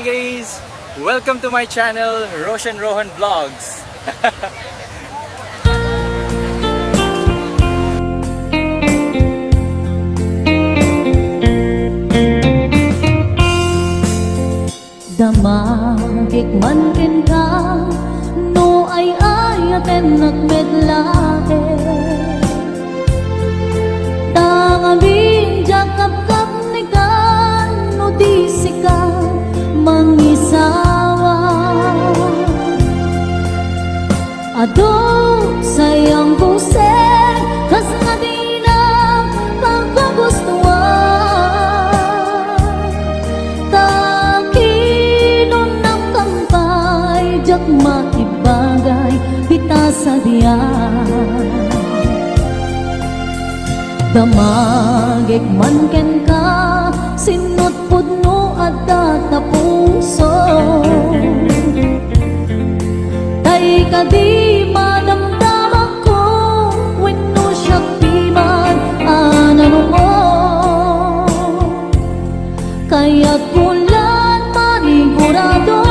Hey guys! Welcome to my channel, Roshan Rohan Vlogs. Damagik man ken ka no ay ayaten nagmedlae tangabing jakap-kap ni ka no di sika mangisawa ado sayang puseng kas nga di na pagkagustuhan jak makibagay pita sa diyan damagik man ken ka sinut pudno at tatapuso tay ka di madamdaman ko wenno siya piman anano mo kaya't kulan manigurado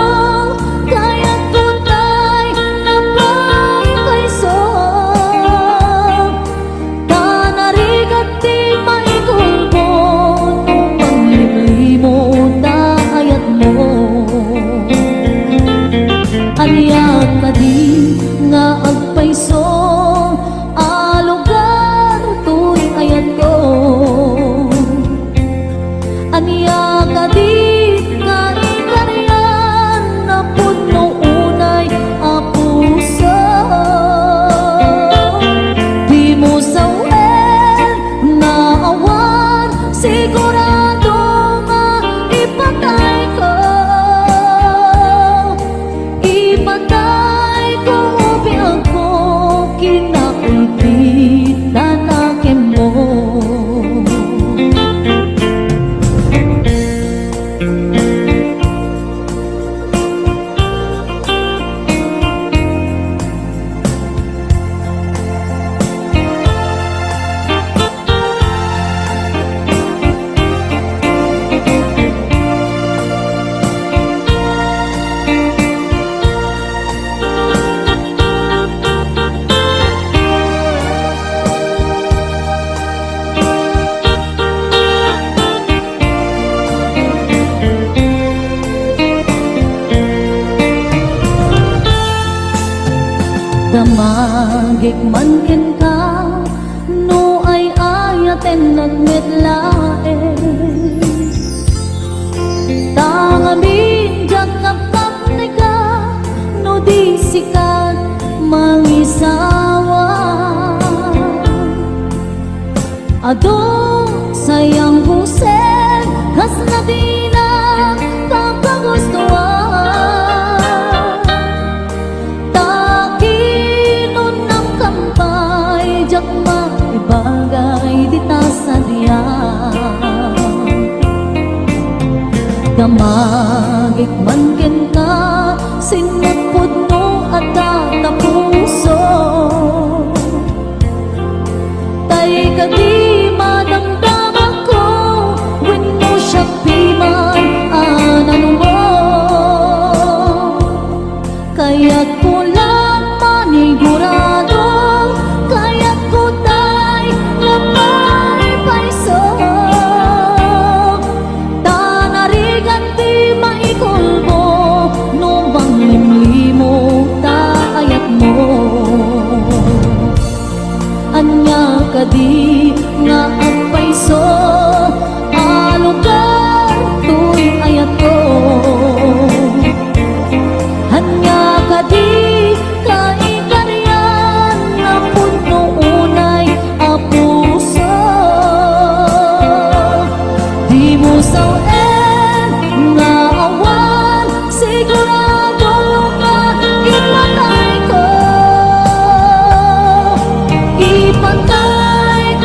Aliyak ka di nga agpaiso alugar tuy ayat ko Aniyak ka di nga ikaryan na puno unay apuso Di mo sawen na awan sigurado nga ipatay ko Ipatay ko ubiang ko kinakulpit tanakin mo Damagik man ken ka no ay ayaten nagmetlae tangamin jakap-kap ni ka no di sikat mangisawa ado sayang puseng kas na di na pagkagustuhan jak maibagay dita sa diyan damagik man ken ka sinut pudno at tatapuso tay ka di madamdaman ko wenno siya piman anano mo kaya't kulang manigurado Anya kadi nga agpaiso alugar tuy ayat ko Anya kadi kaikaryan na puno unay apuso Di mo sawen nga awan sigurado nga ipatay ko Ipatay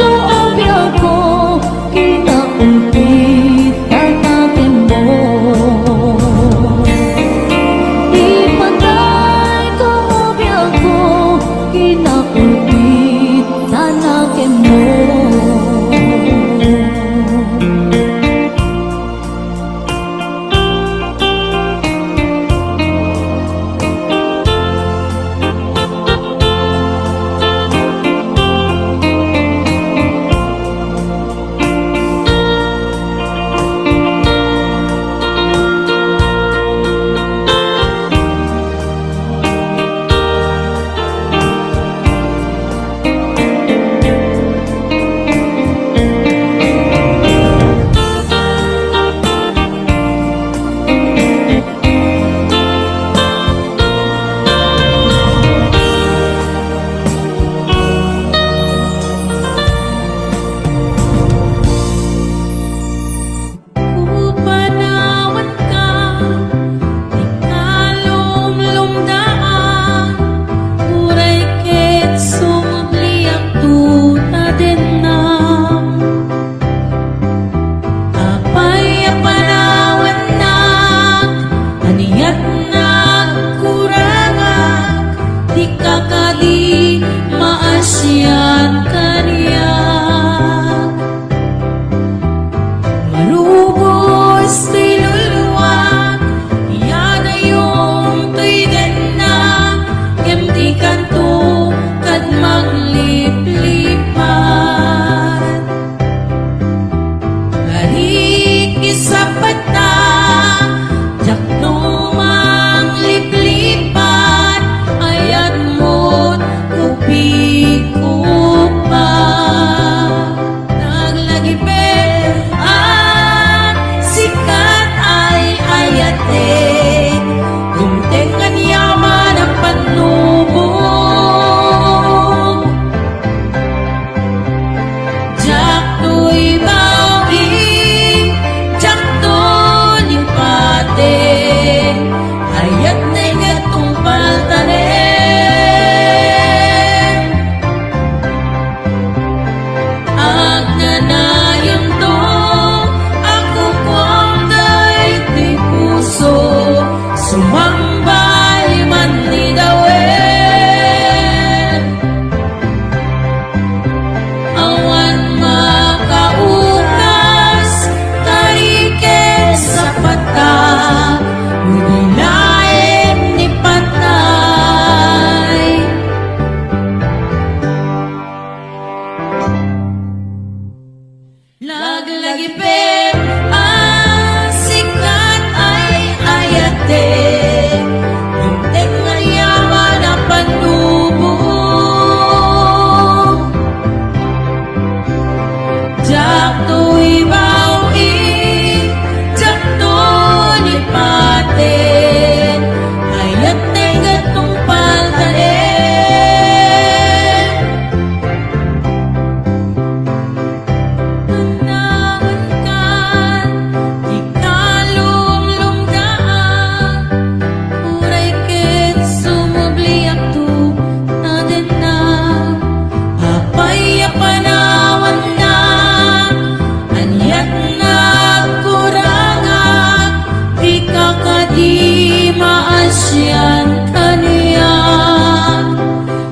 di maasyan kaniya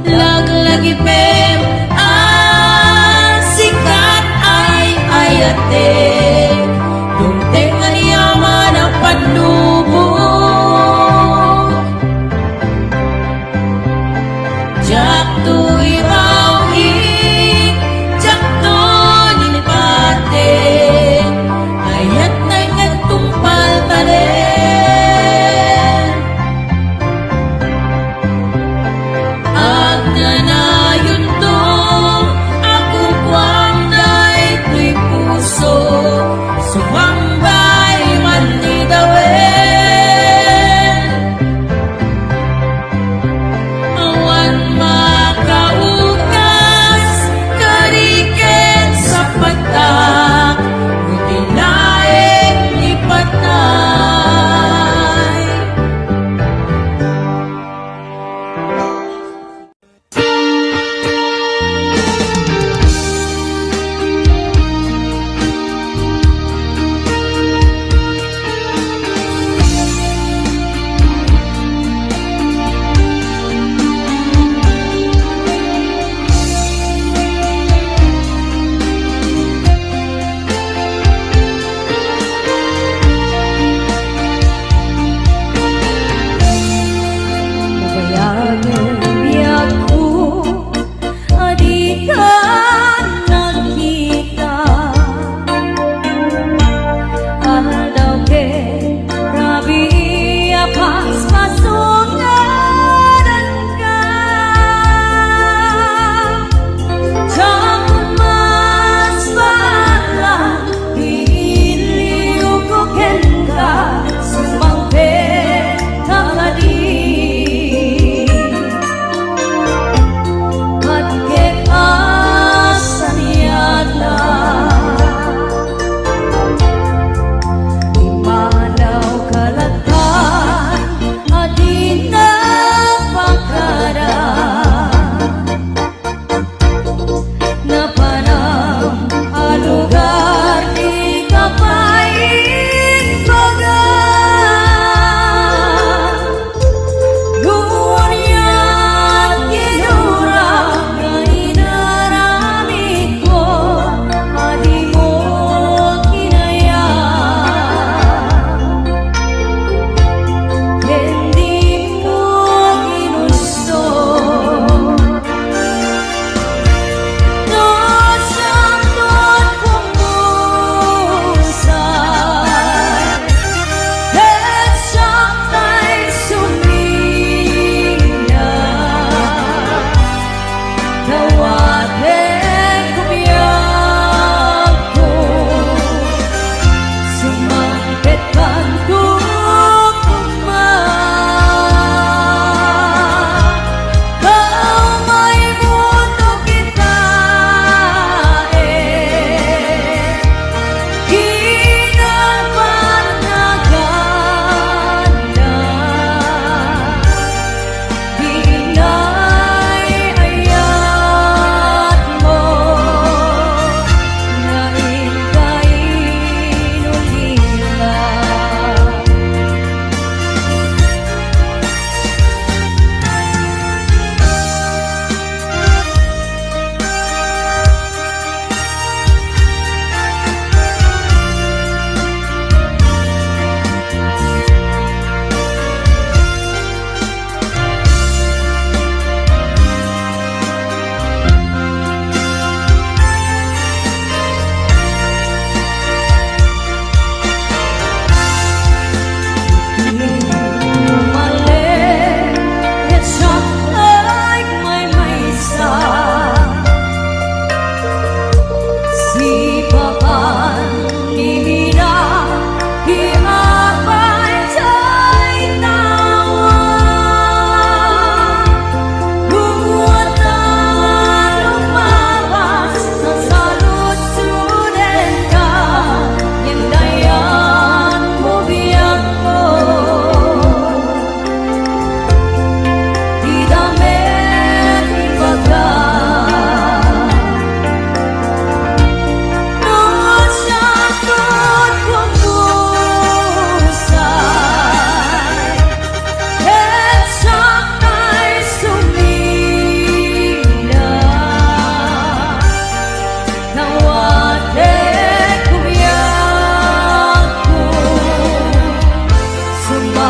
laglagi pem sikat ay ayate dunteng yaman ang panlubog jak tu ibaw jak tu nilipate ayat na nagtumpal pa rin agnanayon to ako kwang na ito'y puso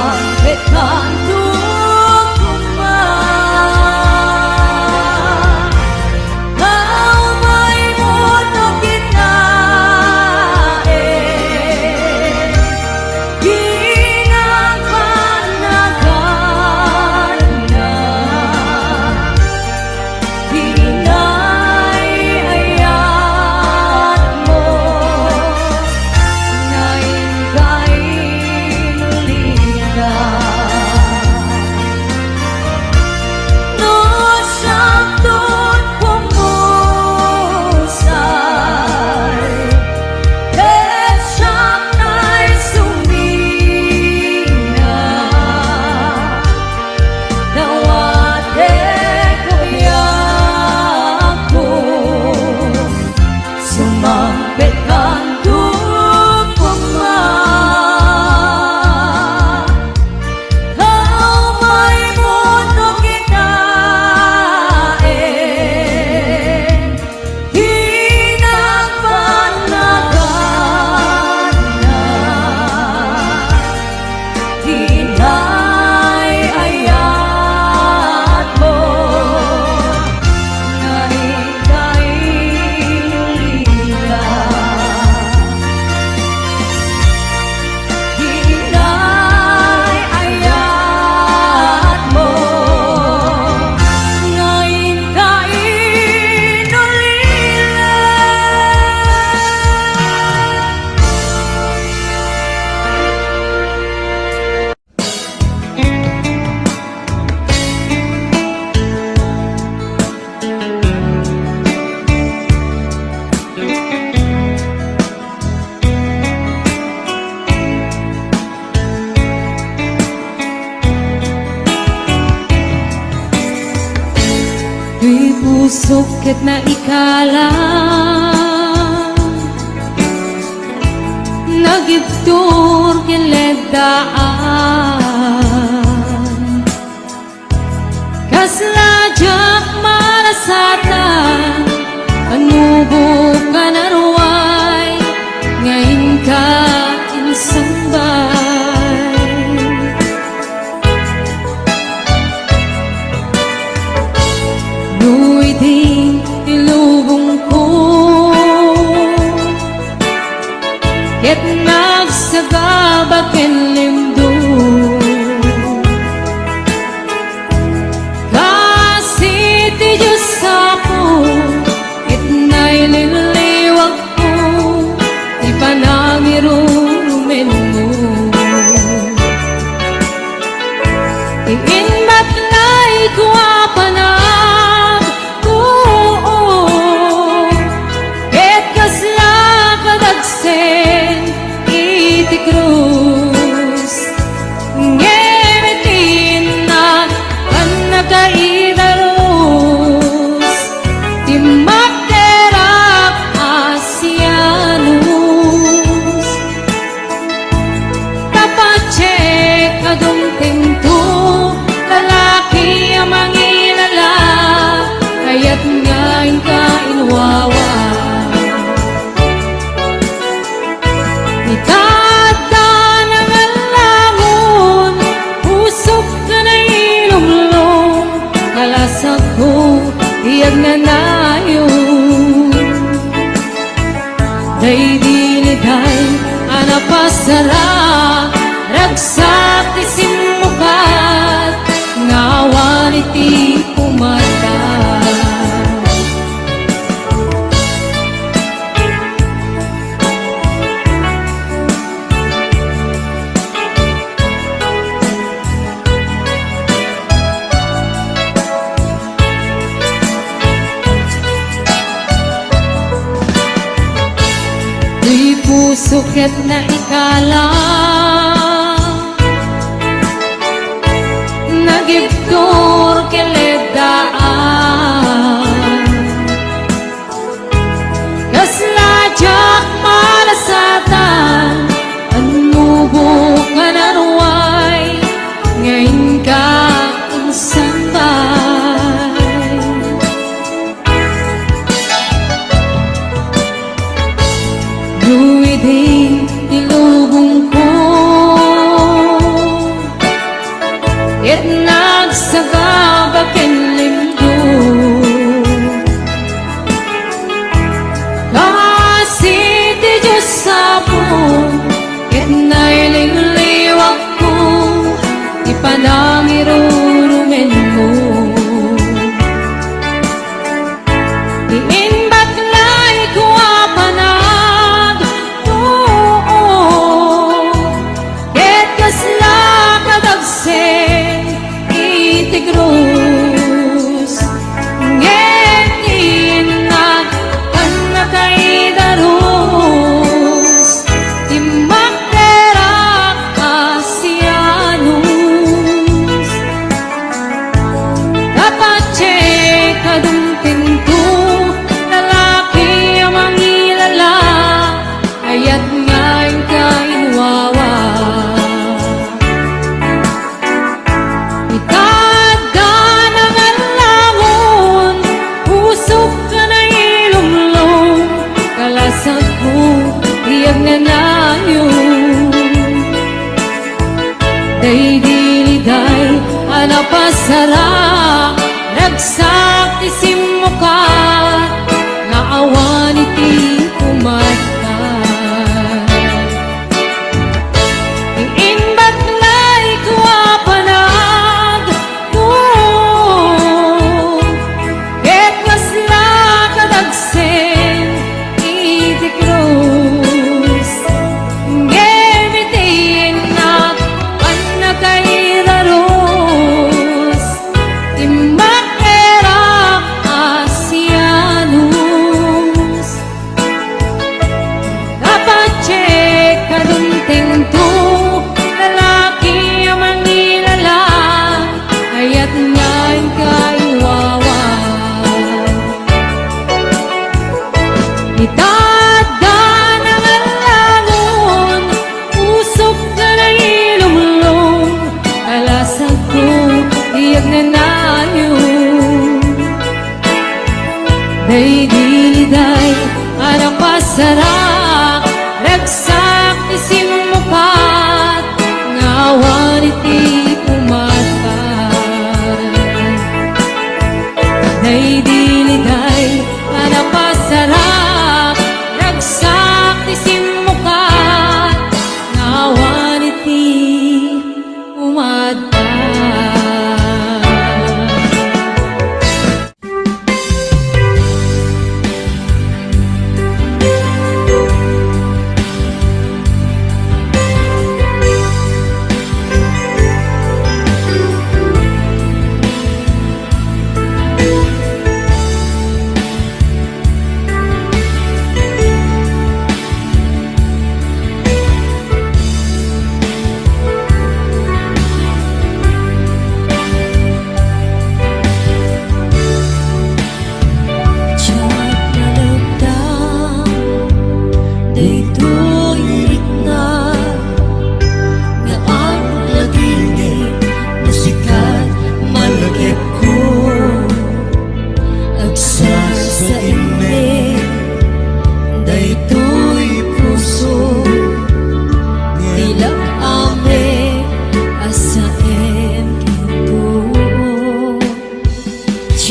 Sumangkitan lukuma Kaumay mo no kinain Ginapanagan na Hinay-ayat mo Naingay nulina No siyang pumusay At siyang na'y sumina Nawate kuya ko Sumambit kang tupuma Kaumay mo no kinain Hinapanagan na Hinay-ayat mo Naingay nulina Hinay-ayat mo Naingay nulina Di pusok ket na ikalang Nagibtur kiledaan Kasladyak marasatan Panubo ka na ruway Ngayon ka insambay Nu'y di ilubong ko Ket nagsagabak enlimdo Kasi ti Diyos ako Ket na'y liliwag ko Di panangirumen mo Tingin ba't na'y guwapanag Ket kasla kadagsen iti krus Ngemetin na kan nakaidarus Ti magderap asianus Tapacek adumting to lalaki ang mangilala Kaya't ngayon ka inwawa Itada ng alamon Pusok ka na ilumlong Kalasag ko iyag na nayon Day diliday anapasara Ragsak isinmukat Ngawan iti pumata Di pusok ket na ikalang Nagibtur kiledaan Kasladyak malasatan Anubo ka na ruway Ngayon ka insambay Luwidin ilubong lang irurumen mo. Diin batlay ko apanag oo, ket kasla kadagsen itigrus ngetin na kan nakaidarus timakera kasianus dapat cek kadung pintu lalaki ang mangilala ayat ngayon kainwawa itada ng alangon usok ka na ilumlong kalasag ko iyag na nayon day diliday anapasara nagsakti simukat nga awan iti kumatan diin batlay ko apanag ket kasla kadagsen iti krus ngemitin na panagkairarus timakera asianus dapat cek kadunting to lalaki ang mangilala ayat ngayon kaiwawa itada ng alangon usok ka na ilumlong kalasag ko iyag na nayon day diliday anang pasara nagsakti simukat nga awan iti kumatan day diliday anang pasara nagsakti simukat nga awan iti kumatan.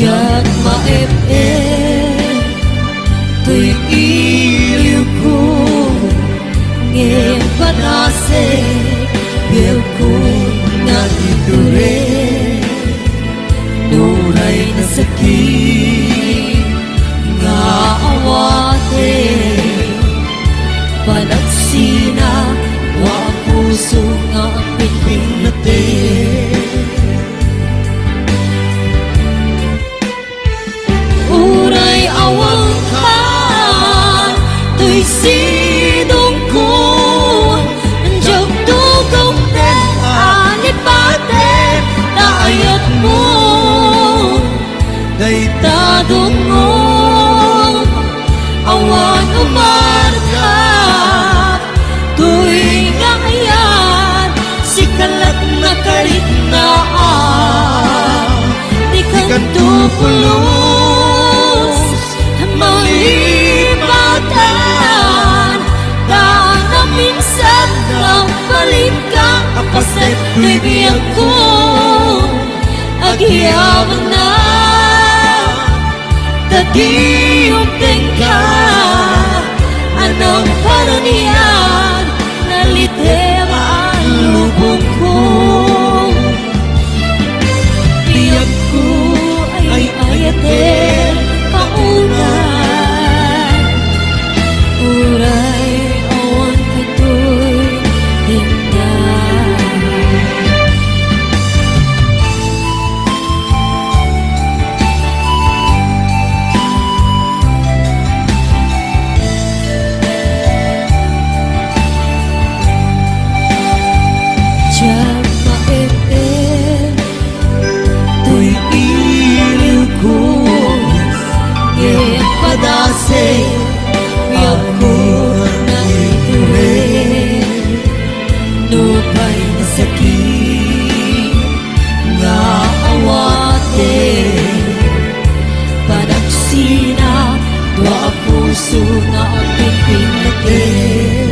Tiyak maep-ep tuy iliw ko ngayon panase bil ko na iture nuray na sakit nga awate panagsina wa puso nga piling natin uray awang kan tuy sidong ko anjog tugong ten anipate na ayat mo day tadong mo awan umarkat tuy nga ayan si kalat na kalit na di kantupulos malipatan daan na minsan ng palit ka apaset tuy biyang ko agyaman na tadiyong tengka anong paranian nalitema ang lubong ko puso na aking pinatid.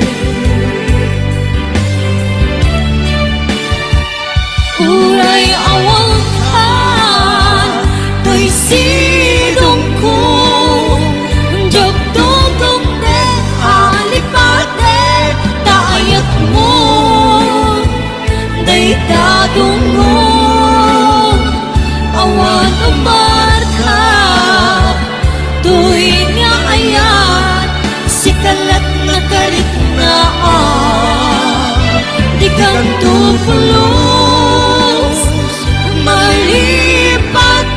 Uray awalhan, to'y sidong ko, jogdugong de alipate, taayat mo, day tadungong, awan umarka, to'y nga ayan, sikalat na karit na di kang tupulos, malipatan,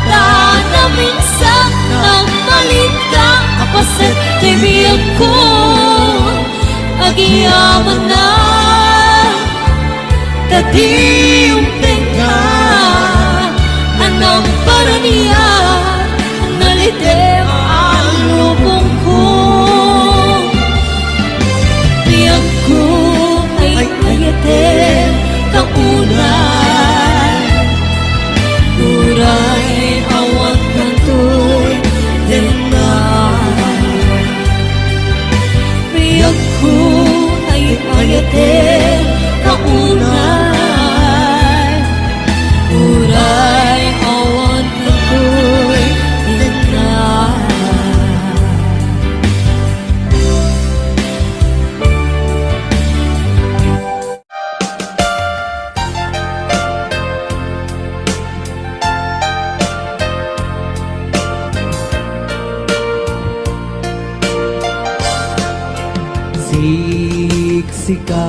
tanamin sa nagpalit ka, kapasit tibiyag ko, agiyaman na, tadiyong teka, anang paraniya, nalitem ang lubong ko. Biyag ko ay ayatin kaunay, uray awat kantoy denay. Biyag ko ay ayatin kaunay, uray awat kantoy denay. Siksika,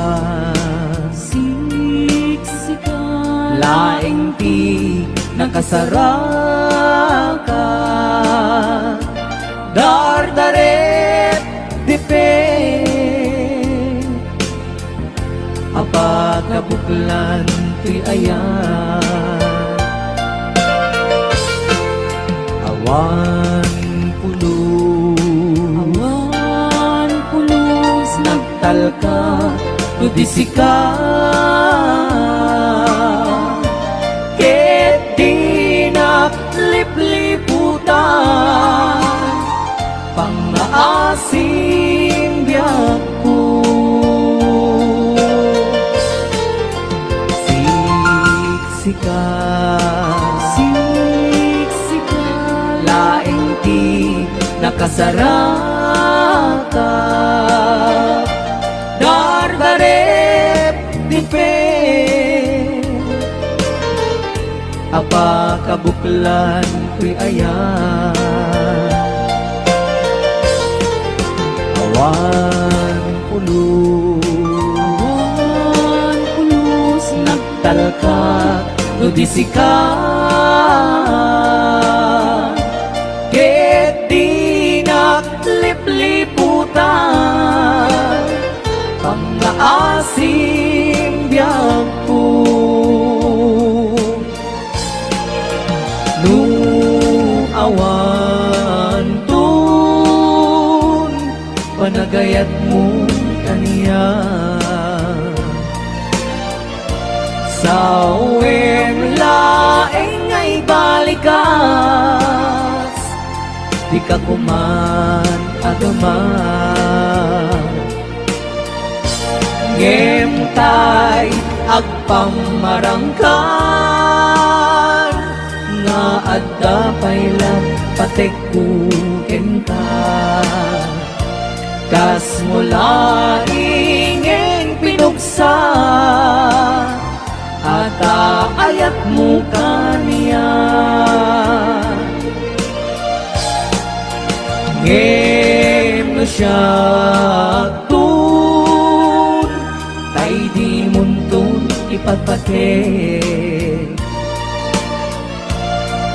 Laing ti nakasaraka, dardaret dipe, apakabuklan ti ayan, awan pulos nagtalka, tudisika, ket di naglipliputan, pangaasim biyak ko. Siksika, laing di nakasaraka, dardarep dipe, apakabuklan ko'y ayan, awan pulos nagtalka, tudisika, ket di naglipliputan, pangaasim biyak ko. Nung awan tun, panagayat mo kaniya, sa uwem laeng ay balikas, di ka kuman agaman, ngem tay agpamarangkan, nga adda pailang patekkuken ka, kas mula ingeng pinugsa, at ayat mo kaniya, ngem no siya tun, tay di muntun ipagpake,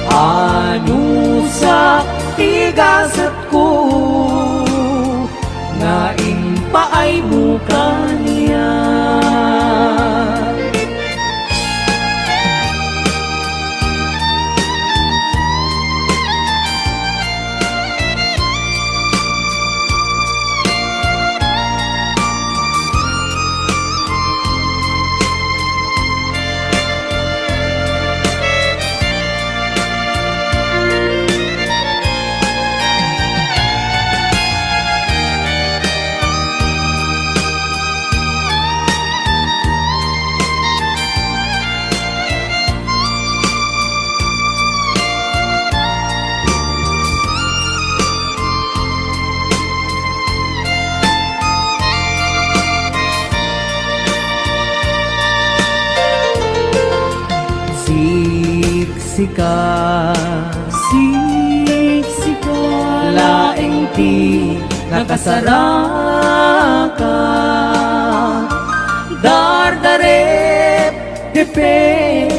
anu sa tigasat ko, nga impaay mo kaniya. siksika, Siksika, laing ti nakasaraka, dardarep depet,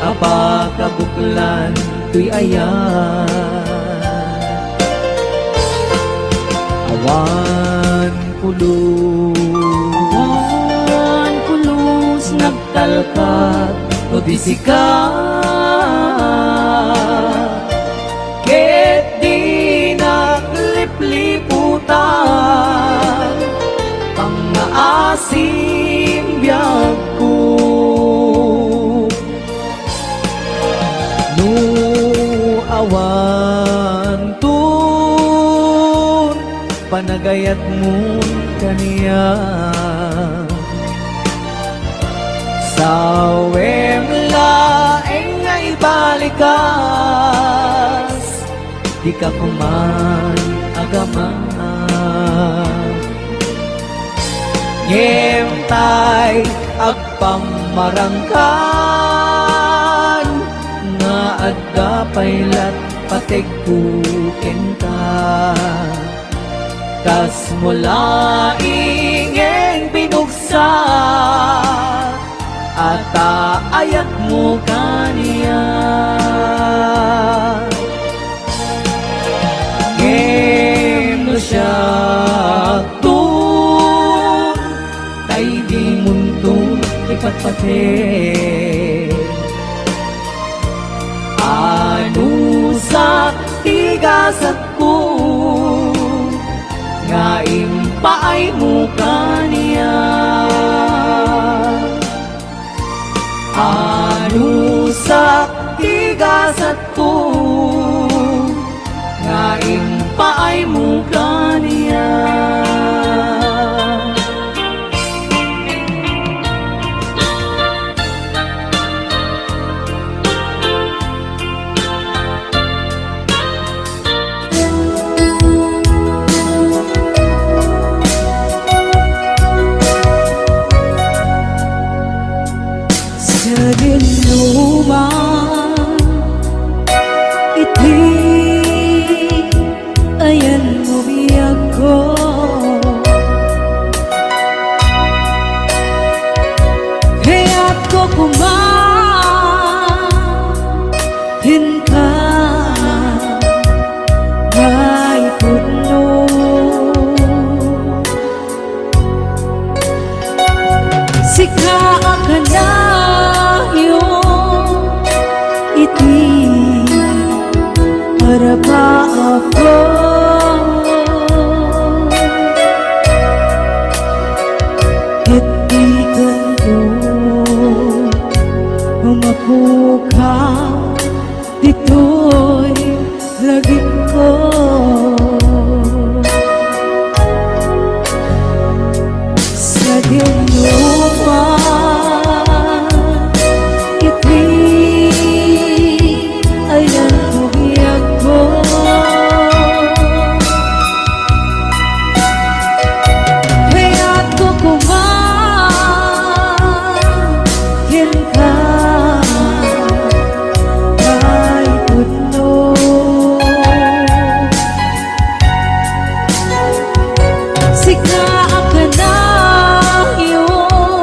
apakabuklan tuy ayan, awan awan pulos nagtalkat o disika, ket di naglipliputan pangaasim biyag ko. No awan tun panagayat mo kaniya, sawem laeng nga ibalikas, di ka kuman agaman. Ngem tay agpamarangkan, nga adda paylat pategkuken ka, tas mula ingeng binuksa, ata ayat mo kaniya. Ngem no siya tun, tay di muntong ipatpate, ano sa tigasat ko, nga impaay mo kaniya. Ano sa tigasat ko, nga impaay mo kaniya. sa dinuman, iti ayan mo biyag ko, kaya't ko kumahin ka, may puno. Sika ka na yung iti para ba ako, iti ganto umapukaw dito'y lagi ko. Sa dinuman, iti ayan mo biyag ko, kaya't ko kumahin ka, may puno. Sika ka na yung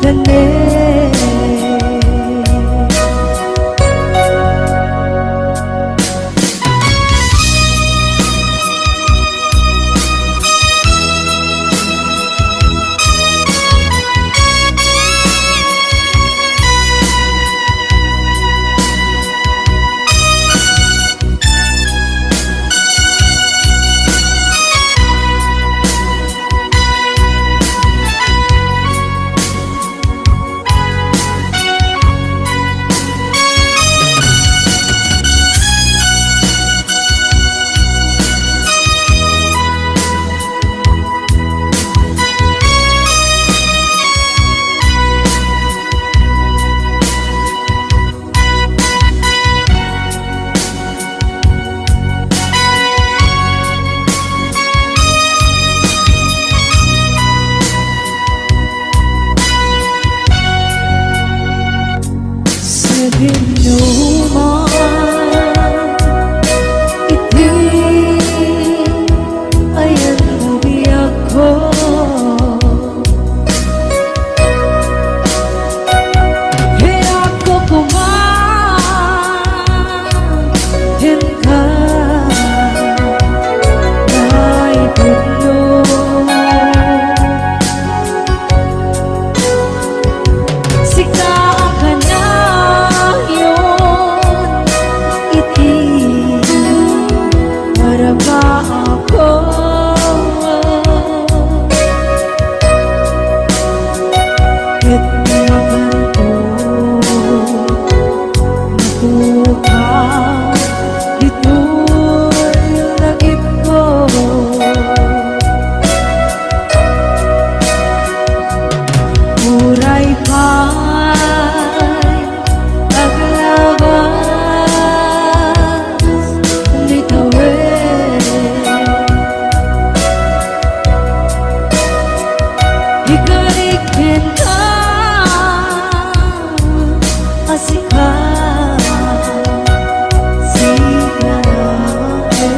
ganin. Sa dinuman, ayan umiyak ko. Kaya ako kumain ka na ipuno. Sikaan ka na para ba ako itnagan ko nakuha ito yung nagip ko. Muray pa'y paglabas ikarikin ka asika siganae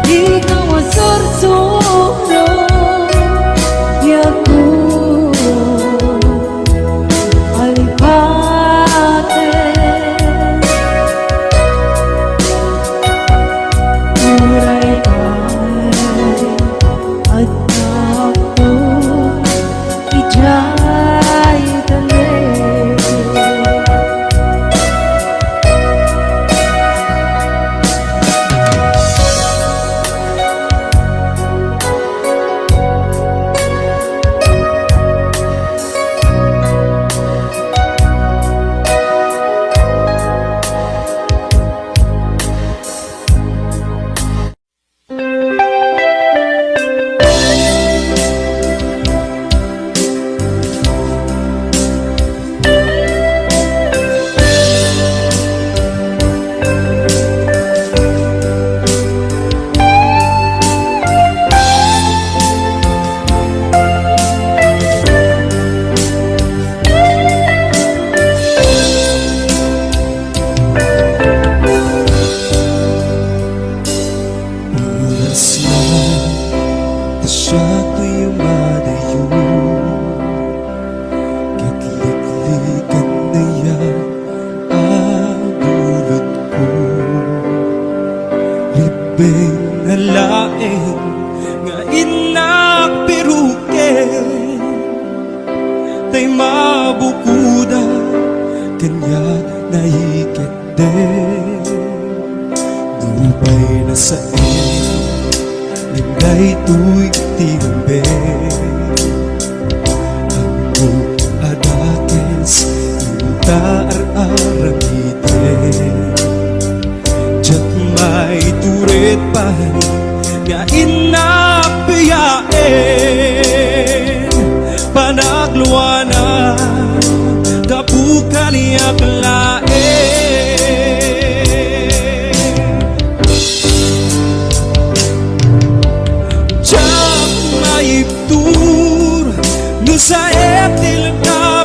ikaw ang sursuro yaku alipate muray at ako ijay dali. Nalaing nga inapiruken tay mabukuda kanya nahikit din dubay na sa ningay tuy timbe ang adakes inta ar-arangite Diyak may turit pa nga inapiyain panagluwanan kabukan niya lain Diyak may tur no sa etil ka